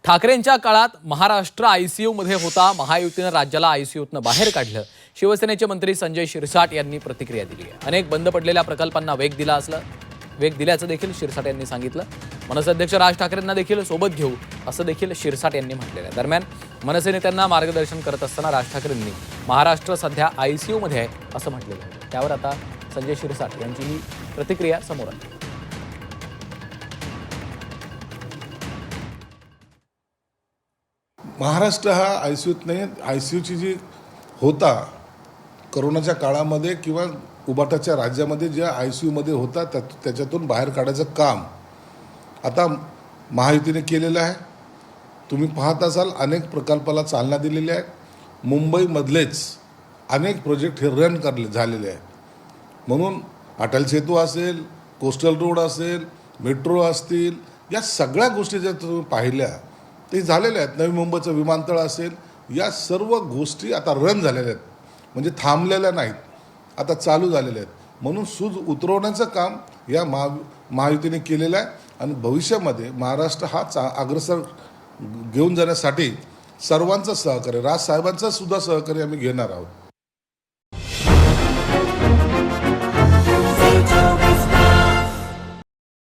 ठाकरेंच्या काळात महाराष्ट्र आयसीयूमध्ये होता. महायुतीनं राज्याला आयसीयूतनं बाहेर काढलं. शिवसेनेचे मंत्री संजय शिरसाट यांनी प्रतिक्रिया दिली आहे. अनेक बंद पडलेल्या प्रकल्पांना वेग दिल्याचं देखील शिरसाट यांनी सांगितलं. मनसे अध्यक्ष राज ठाकरेंना देखील सोबत घेऊ असं देखील शिरसाट यांनी म्हटलेलं आहे. दरम्यान मनसे नेत्यांना मार्गदर्शन करत असताना राज ठाकरेंनी महाराष्ट्र सध्या आयसीयूमध्ये आहे असं म्हटलेलं आहे. त्यावर आता संजय शिरसाट यांची ही प्रतिक्रिया समोर आली. महाराष्ट्र हा आयसीयूत नाही, आयसीयूची जी होता करोनाच्या काळामध्ये किंवा उभाटाच्या राज्यामध्ये ज्या आयसीयूमध्ये होता त्याच्यातून बाहेर काढायचं काम आता महायुतीने केलेलं आहे. तुम्ही पाहत असाल अनेक प्रकल्पाला चालना दिलेली आहे. मुंबईमधलेच अनेक प्रोजेक्ट हे रन झालेले आहेत. म्हणून अटल सेतू असेल, कोस्टल रोड असेल, मेट्रो असतील, या सगळ्या गोष्टी ज्या तुम्ही पाहिल्या ते झालेल्या आहेत. नवी मुंबईचं विमानतळ असेल, या सर्व गोष्टी आता रन झालेल्या आहेत, म्हणजे थांबलेल्या नाहीत, आता चालू झालेल्या आहेत. म्हणून सूज उतरवण्याचं काम या महायुतीने केलेलं आहे. आणि भविष्यामध्ये महाराष्ट्र हा अग्रसर घेऊन जाण्यासाठी सर्वांचं सहकार्य, राजसाहेबांचं सुद्धा सहकार्य आम्ही घेणार आहोत.